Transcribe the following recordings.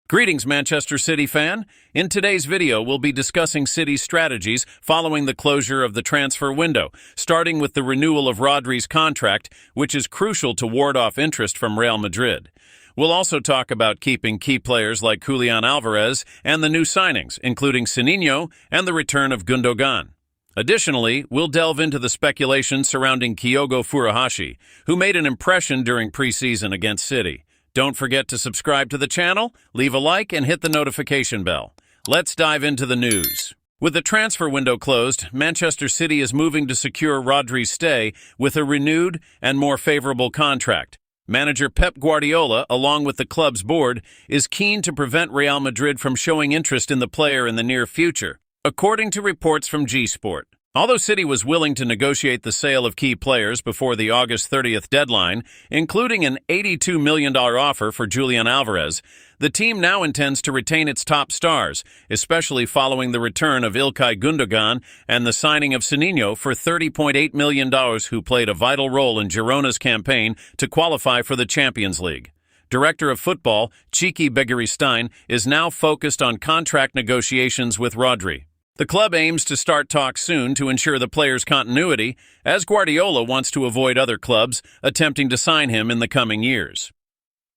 Greetings, Manchester City fan. In today's video, we'll be discussing City's strategies following the closure of the transfer window, starting with the renewal of Rodri's contract, which is crucial to ward off interest from Real Madrid. We'll also talk about keeping key players like Julian Alvarez and the new signings, including Sininho and the return of Gundogan. Additionally, we'll delve into the speculation surrounding Kyogo Furuhashi, who made an impression during preseason against City. Don't forget to subscribe to the channel, leave a like, and hit the notification bell. Let's dive into the news. With the transfer window closed, Manchester City is moving to secure Rodri's stay with a renewed and more favorable contract. Manager Pep Guardiola, along with the club's board, is keen to prevent Real Madrid from showing interest in the player in the near future, according to reports from G-Sport. Although City was willing to negotiate the sale of key players before the August 30th deadline, including an $82 million offer for Julian Alvarez, the team now intends to retain its top stars, especially following the return of Ilkay Gundogan and the signing of Sininho for $30.8 million, who played a vital role in Girona's campaign to qualify for the Champions League. Director of Football, Txiki Begiristain, is now focused on contract negotiations with Rodri. The club aims to start talks soon to ensure the player's continuity, as Guardiola wants to avoid other clubs attempting to sign him in the coming years.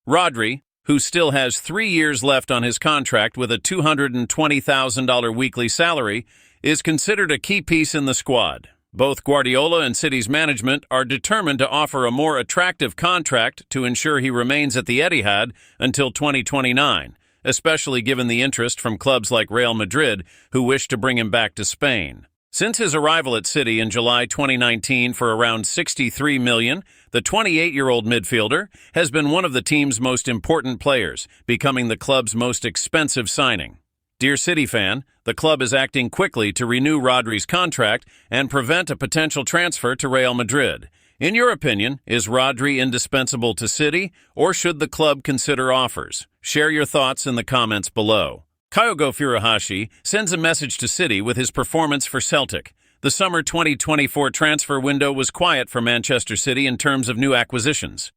Rodri, who still has 3 years left on his contract with a $220,000 weekly salary, is considered a key piece in the squad. Both Guardiola and City's management are determined to offer a more attractive contract to ensure he remains at the Etihad until 2029. Especially given the interest from clubs like Real Madrid, who wish to bring him back to Spain. Since his arrival at City in July 2019 for around $63 million, the 28-year-old midfielder has been one of the team's most important players, becoming the club's most expensive signing. Dear City fan, the club is acting quickly to renew Rodri's contract and prevent a potential transfer to Real Madrid. In your opinion, is Rodri indispensable to City, or should the club consider offers? Share your thoughts in the comments below. Kyogo Furuhashi sends a message to City with his performance for Celtic. The summer 2024 transfer window was quiet for Manchester City in terms of new acquisitions.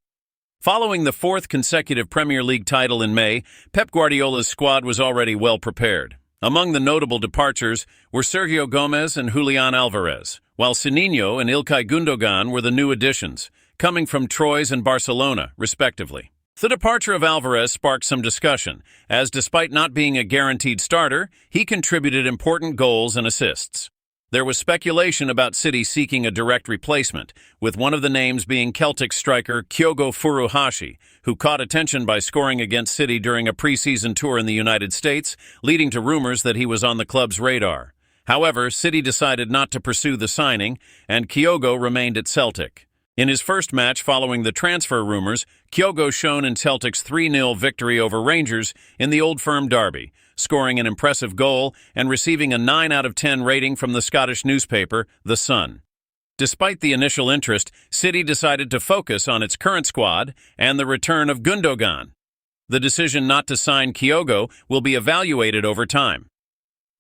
Following the fourth consecutive Premier League title in May, Pep Guardiola's squad was already well prepared. Among the notable departures were Sergio Gomez and Julian Alvarez, while Sininho and Ilkay Gundogan were the new additions, coming from Troyes and Barcelona, respectively. The departure of Alvarez sparked some discussion, as despite not being a guaranteed starter, he contributed important goals and assists. There was speculation about City seeking a direct replacement, with one of the names being Celtic striker Kyogo Furuhashi, who caught attention by scoring against City during a preseason tour in the United States, leading to rumors that he was on the club's radar. However, City decided not to pursue the signing, and Kyogo remained at Celtic. In his first match following the transfer rumors, Kyogo shone in Celtic's 3-0 victory over Rangers in the Old Firm derby, scoring an impressive goal and receiving a 9 out of 10 rating from the Scottish newspaper, The Sun. Despite the initial interest, City decided to focus on its current squad and the return of Gundogan. The decision not to sign Kyogo will be evaluated over time.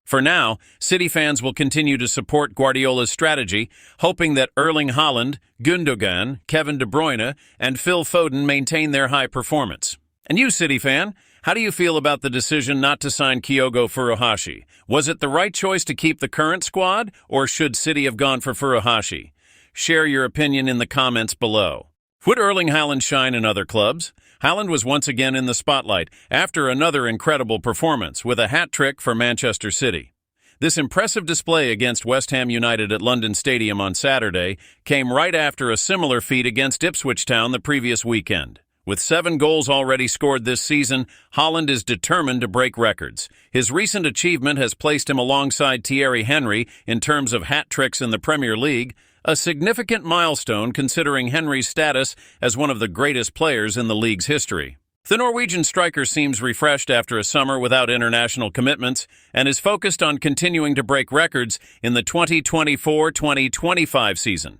For now, City fans will continue to support Guardiola's strategy, hoping that Erling Haaland, Gundogan, Kevin De Bruyne, and Phil Foden maintain their high performance. And you, City fan, how do you feel about the decision not to sign Kyogo Furuhashi? Was it the right choice to keep the current squad, or should City have gone for Furuhashi? Share your opinion in the comments below. Would Erling Haaland shine in other clubs? Haaland was once again in the spotlight after another incredible performance with a hat-trick for Manchester City. This impressive display against West Ham United at London Stadium on Saturday came right after a similar feat against Ipswich Town the previous weekend. With 7 goals already scored this season, Haaland is determined to break records. His recent achievement has placed him alongside Thierry Henry in terms of hat-tricks in the Premier League, a significant milestone considering Henry's status as one of the greatest players in the league's history. The Norwegian striker seems refreshed after a summer without international commitments and is focused on continuing to break records in the 2024-2025 season.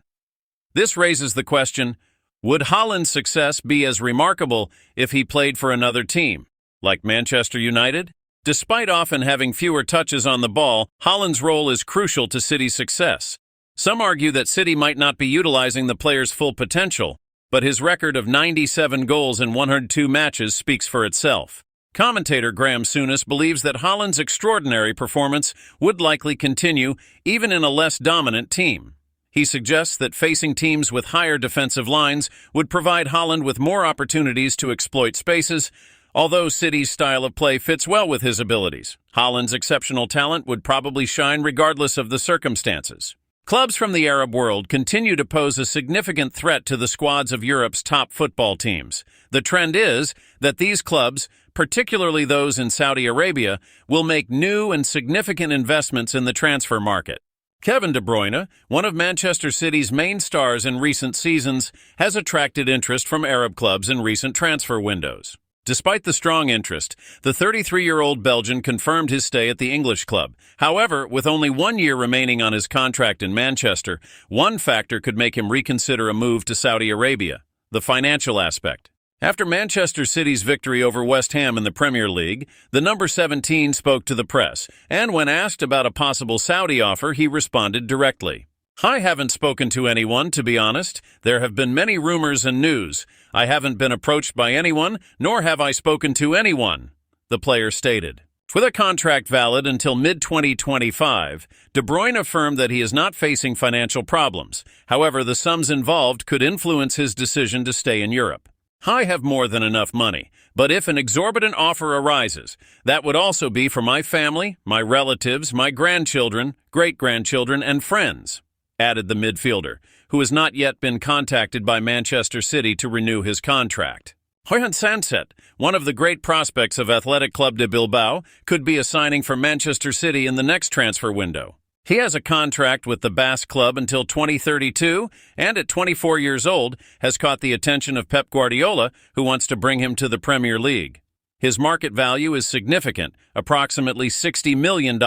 This raises the question, would Haaland's success be as remarkable if he played for another team, like Manchester United? Despite often having fewer touches on the ball, Haaland's role is crucial to City's success. Some argue that City might not be utilizing the player's full potential, but his record of 97 goals in 102 matches speaks for itself. Commentator Graham Souness believes that Haaland's extraordinary performance would likely continue even in a less dominant team. He suggests that facing teams with higher defensive lines would provide Haaland with more opportunities to exploit spaces, although City's style of play fits well with his abilities. Haaland's exceptional talent would probably shine regardless of the circumstances. Clubs from the Arab world continue to pose a significant threat to the squads of Europe's top football teams. The trend is that these clubs, particularly those in Saudi Arabia, will make new and significant investments in the transfer market. Kevin De Bruyne, one of Manchester City's main stars in recent seasons, has attracted interest from Arab clubs in recent transfer windows. Despite the strong interest, the 33-year-old Belgian confirmed his stay at the English club. However, with only 1 year remaining on his contract in Manchester, one factor could make him reconsider a move to Saudi Arabia: the financial aspect. After Manchester City's victory over West Ham in the Premier League, the number 17 spoke to the press, and when asked about a possible Saudi offer, he responded directly. "I haven't spoken to anyone, to be honest. There have been many rumors and news. I haven't been approached by anyone, nor have I spoken to anyone," the player stated. With a contract valid until mid-2025, De Bruyne affirmed that he is not facing financial problems. However, the sums involved could influence his decision to stay in Europe. "I have more than enough money, but if an exorbitant offer arises, that would also be for my family, my relatives, my grandchildren, great-grandchildren, and friends," added the midfielder, who has not yet been contacted by Manchester City to renew his contract. Ederson Sanset, one of the great prospects of Athletic Bilbao, could be a signing for Manchester City in the next transfer window. He has a contract with the Basque club until 2032, and at 24 years old, has caught the attention of Pep Guardiola, who wants to bring him to the Premier League. His market value is significant, approximately $60 million,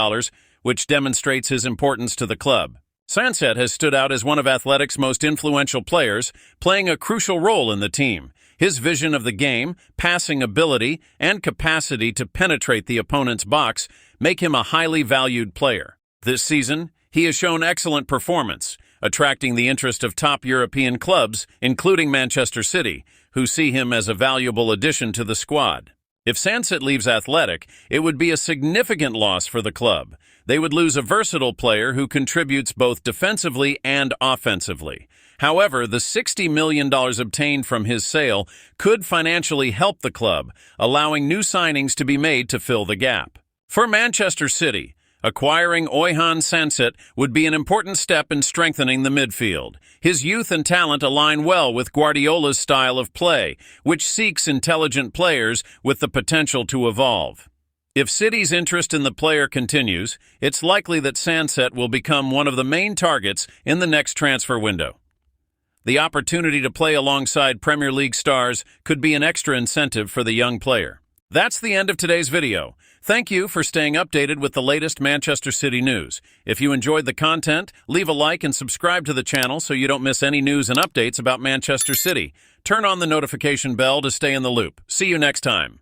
which demonstrates his importance to the club. Sanset has stood out as one of Athletic's most influential players, playing a crucial role in the team. His vision of the game, passing ability, and capacity to penetrate the opponent's box make him a highly valued player. This season, he has shown excellent performance, attracting the interest of top European clubs, including Manchester City, who see him as a valuable addition to the squad. If Sanset leaves Athletic, it would be a significant loss for the club. They would lose a versatile player who contributes both defensively and offensively. However, the $60 million obtained from his sale could financially help the club, allowing new signings to be made to fill the gap. For Manchester City, acquiring Ederson Sanset would be an important step in strengthening the midfield. His youth and talent align well with Guardiola's style of play, which seeks intelligent players with the potential to evolve. If City's interest in the player continues, it's likely that Sanset will become one of the main targets in the next transfer window. The opportunity to play alongside Premier League stars could be an extra incentive for the young player. That's the end of today's video. Thank you for staying updated with the latest Manchester City news. If you enjoyed the content, leave a like and subscribe to the channel so you don't miss any news and updates about Manchester City. Turn on the notification bell to stay in the loop. See you next time.